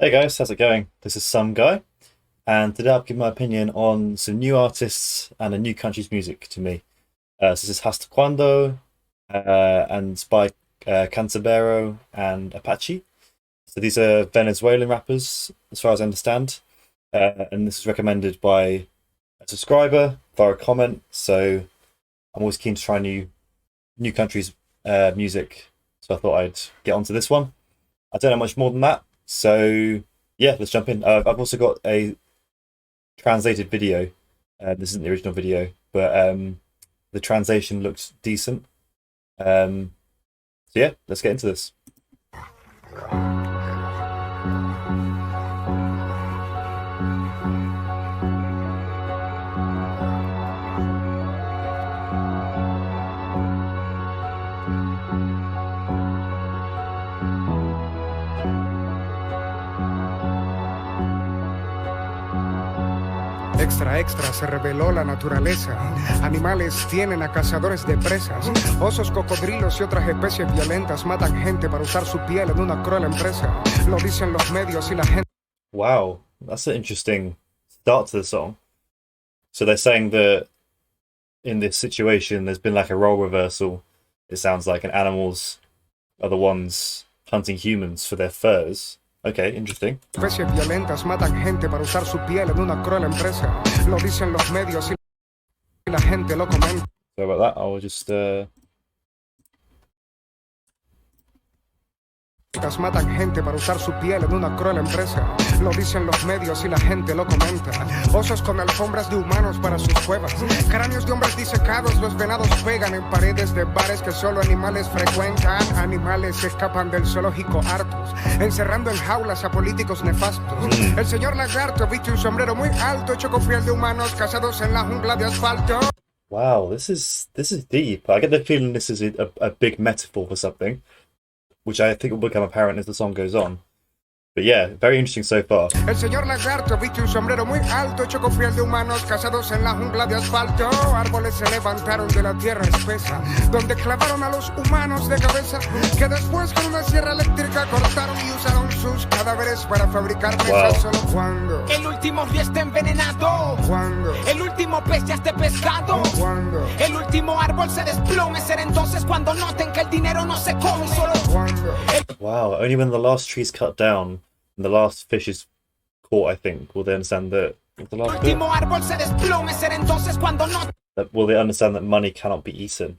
Hey guys, how's it going? This is Some Guy, and today I'll give my opinion on some new artists and a new country's music to me. So this is Hasta Cuando, and it's by Canserbero and Apache. So these are Venezuelan rappers, as far as I understand, and this is recommended by a subscriber via a comment. So I'm always keen to try new countries' music, so I thought I'd get onto this one. I don't know much more than that. So yeah, let's jump in. I've also got a translated video. This isn't the original video, but the translation looks decent. So yeah, let's get into this. Extra, extra, se reveló la naturaleza. Animales tienen a cazadores de presas. Osos, cocodrilos y otras especies violentas matan gente para usar su piel en una cruel empresa. Lo dicen los medios y la gente. Wow, that's an interesting start to the song. So they're saying that in this situation, there's been like a role reversal. It sounds like, and animals are the ones hunting humans for their furs. Okay, interesting. Especies violentas matan gente para usar su piel en una cruel empresa. Lo dicen los medios y la gente lo comenta. Sorry about that. I'll just Matan gente para usar su piel en una cruel empresa. Lo dicen los medios y la gente lo comenta. Osos con alfombras de humanos para sus cuevas. Cráneos de hombres disecados, los venados pegan en paredes de bares que solo animales frecuentan. Animales escapan del zoológico hartos, encerrando en jaulas a políticos nefastos. El señor lagarto viste un sombrero muy alto hecho con piel de humanos cazados en la jungla de asfalto. wow, this is deep. I get the feeling this is a big metaphor for something, which I think will become apparent as the song goes on. But yeah, very interesting so far. El señor lagarto viste un sombrero muy alto hecho con piel de humanos cazados en la jungla de asfalto. Árboles se levantaron de la tierra espesa, donde clavaron a los humanos de cabeza, que después con una sierra eléctrica cortaron y usaron sus cadáveres para fabricar mesas. Wow. Solo cuando el último río está envenenado, cuando el último pez ya esté pescado, cuando el último árbol se desplome, será entonces cuando noten que el dinero no se come, solo cuando Wow, only when the last tree's cut down and the last fish is caught, I think, will they understand that the el last bit, último árbol se desplome, será entonces cuando noten. will they understand that money cannot be eaten.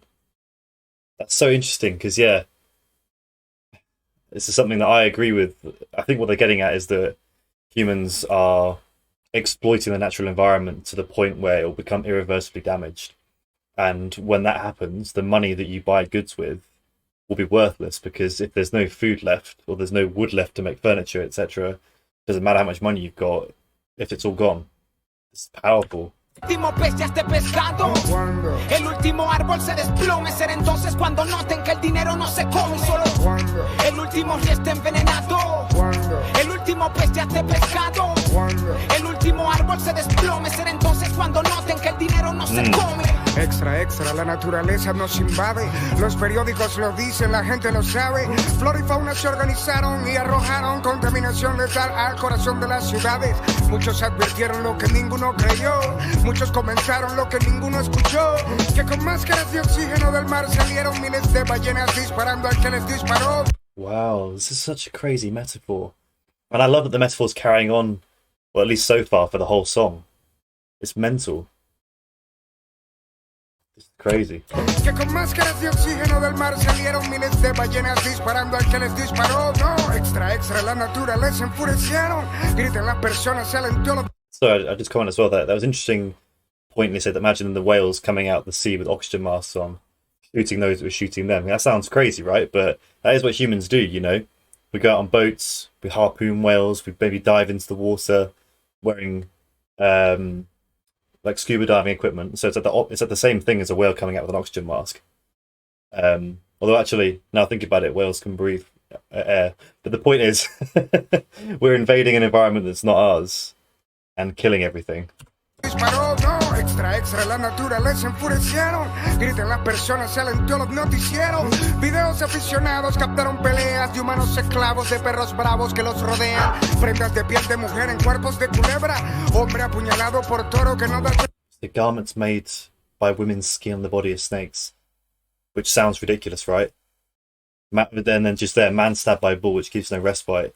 That's so interesting because yeah, this is something that I agree with. I think what they're getting at is that humans are exploiting the natural environment to the point where it will become irreversibly damaged. And when that happens, the money that you buy goods with will be worthless, because if there's no food left or there's no wood left to make furniture, etc., doesn't matter how much money you've got if it's all gone. It's powerful. El último pez ya esté pescado, cuando el último árbol se desplome, será entonces cuando noten que el dinero no se come, solo cuando el último río está envenenado, cuando el último pez ya esté pescado, cuando el último árbol se desplome, será entonces cuando noten que el dinero no se come. Extra, extra, la naturaleza nos invade. Los periódicos lo dicen, la gente lo sabe. Flora y fauna se organizaron y arrojaron contaminación letal al corazón de las ciudades. Muchos advirtieron lo que ninguno creyó. Muchos comenzaron lo que ninguno escuchó. Que con máscaras de oxígeno del mar salieron miles de ballenas disparando al que les disparó. Wow, this is such a crazy metaphor. And I love that the metaphor's carrying on, well, at least so far, for the whole song. It's mental. It's crazy. Que con máscaras de oxígeno del mar salieron miles de ballenas disparando al que les disparó. No, extra, extra, la naturaleza enfurecieron. Griten las personas, se alentó los... So I just comment as well that was an interesting point. They said that imagine the whales coming out of the sea with oxygen masks on, shooting those that were shooting them. That sounds crazy, right? But that is what humans do, you know? We go out on boats, we harpoon whales, we maybe dive into the water wearing like scuba diving equipment. So it's at the same thing as a whale coming out with an oxygen mask. Although actually, now think about it, whales can breathe air. But the point is, we're invading an environment that's not ours and killing everything. Disparó, no, Extra, extra, la naturaleza enfurecieron. Griten las personas, salen todos los noticieros. Videos aficionados captaron peleas de humanos esclavos, de perros bravos que los rodean. Prendas de piel de mujer en cuerpos de culebra. Hombre apuñalado por toro que no da... The garments made by women's skin on the body of snakes. Which sounds ridiculous, right? And then just there, man stabbed by a bull, which gives no respite.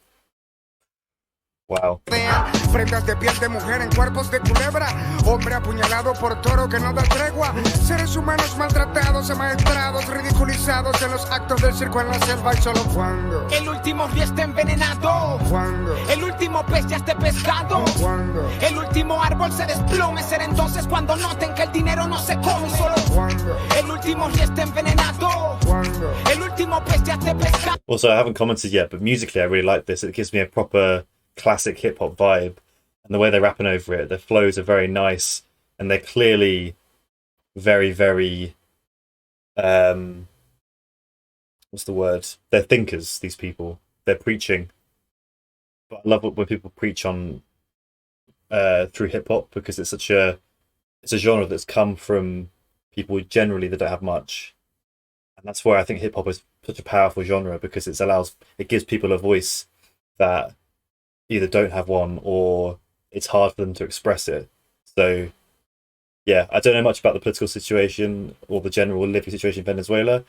Wow. Prendas de piel de mujer en cuerpos de culebra. Hombre apuñalado por toro que no da tregua. Seres humanos maltratados, amaestrados, ridiculizados en los actos del circo en la selva. Y solo cuando el último río está envenenado, cuando el último pez ya esté pescado, cuando el último árbol se desplome, será entonces cuando noten que el dinero no se come. Solo cuando el último río está envenenado, cuando el último pez ya esté pescado. Also, I haven't commented yet, but musically I really like this. It gives me a proper classic hip-hop vibe. And the way they're rapping over it, the flows are very nice. And they're clearly very, very... what's the word? They're thinkers, these people. They're preaching. But I love it when people preach on through hip-hop, because it's such a... It's a genre that's come from people generally that don't have much. And that's why I think hip-hop is such a powerful genre, because it gives people a voice that either don't have one or it's hard for them to express it. So yeah, I don't know much about the political situation or the general living situation in Venezuela,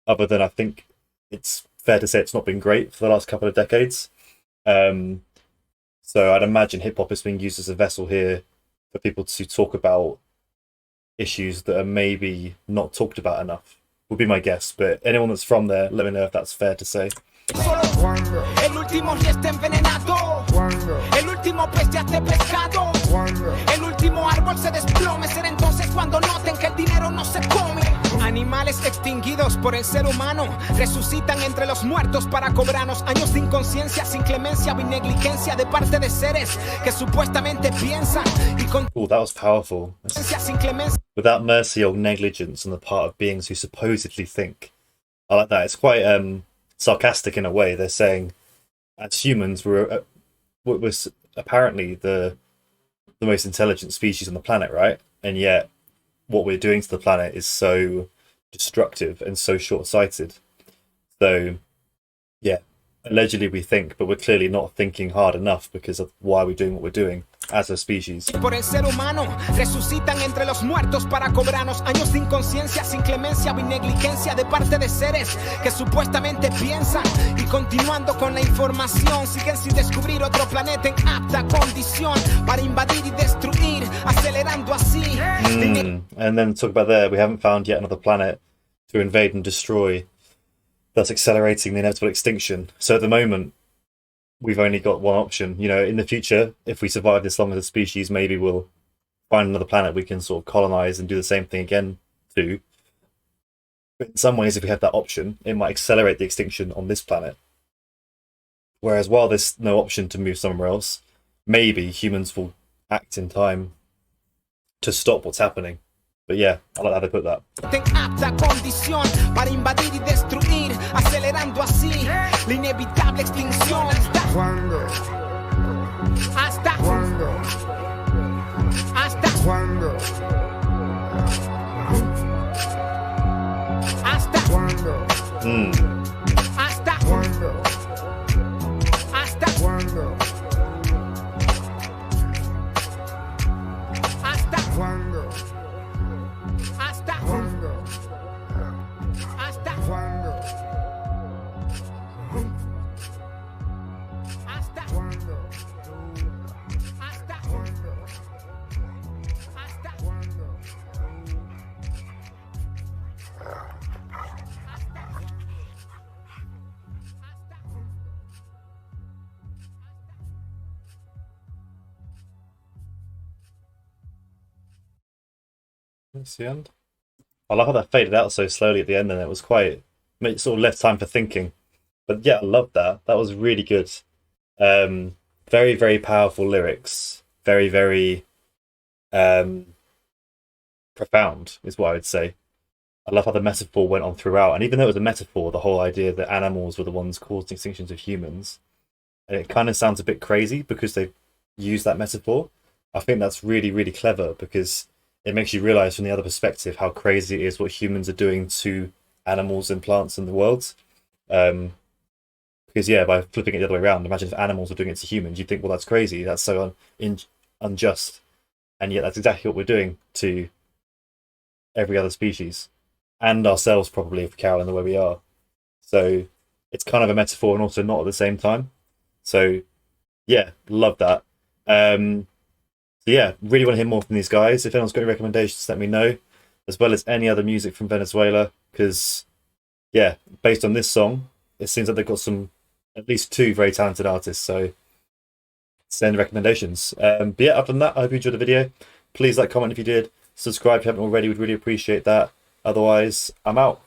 other than I think it's fair to say it's not been great for the last couple of decades. So I'd imagine hip-hop is being used as a vessel here for people to talk about issues that are maybe not talked about enough, would be my guess. But anyone that's from there, let me know if that's fair to say. cuando El último río está envenenado, cuando el último pez ya esté pescado, cuando el último árbol se desplome, será entonces cuando noten que el dinero no se come. Animales extinguidos por el ser humano resucitan entre los muertos para cobrarnos años de inconsciencia, sin clemencia o negligencia de parte de seres que supuestamente piensan y con Oh, that was powerful. sin clemencia. Without mercy or negligence on the part of beings who supposedly think. I like that. It's quite sarcastic in a way. They're saying, as humans, we're apparently the most intelligent species on the planet, right? And yet, what we're doing to the planet is so destructive and so short-sighted. So, yeah, allegedly we think, but we're clearly not thinking hard enough because of why we're doing what we're doing as a species. Por el ser humano resucitan entre los muertos para cobrarnos años de inconsciencia, sin clemencia o negligencia de parte de seres que supuestamente piensan y continuando con la información siguen sin descubrir otro planeta en apta condición para invadir y destruir, acelerando así. And then talk about there, we haven't found yet another planet to invade and destroy, thus accelerating the inevitable extinction. So at the moment, we've only got one option. You know, in the future, if we survive this long as a species, maybe we'll find another planet we can sort of colonize and do the same thing again to. But in some ways, if we have that option, it might accelerate the extinction on this planet. Whereas while there's no option to move somewhere else, maybe humans will act in time to stop what's happening. But yeah, I like how they put that. En apta condición para invadir y destruir, acelerando así la inevitable extinción. cuando Hasta cuando hasta cuando hasta cuando hasta cuando hasta cuando hasta cuando hasta cuando hasta cuando hasta cuando hasta cuando hasta cuando That's the end. I love how that faded out so slowly at the end, and it was quite, it sort of left time for thinking. But yeah, I love that. That was really good. Very, very powerful lyrics. Very, very profound is what I would say. I love how the metaphor went on throughout. And even though it was a metaphor, the whole idea that animals were the ones causing extinctions of humans, and it kind of sounds a bit crazy because they use that metaphor. I think that's really, really clever because it makes you realize from the other perspective how crazy it is what humans are doing to animals and plants in the world. Because yeah, by flipping it the other way around, imagine if animals were doing it to humans, you'd think, well, that's crazy. That's so unjust. And yet that's exactly what we're doing to every other species and ourselves, probably, if we carry on the way we are. So it's kind of a metaphor and also not at the same time. So yeah, love that. So yeah, really want to hear more from these guys. If anyone's got any recommendations, let me know, as well as any other music from Venezuela. Because yeah, based on this song, it seems like they've got at least two very talented artists. So send recommendations. But yeah, other than that, I hope you enjoyed the video. Please like, comment if you did. Subscribe if you haven't already. We'd really appreciate that. Otherwise, I'm out.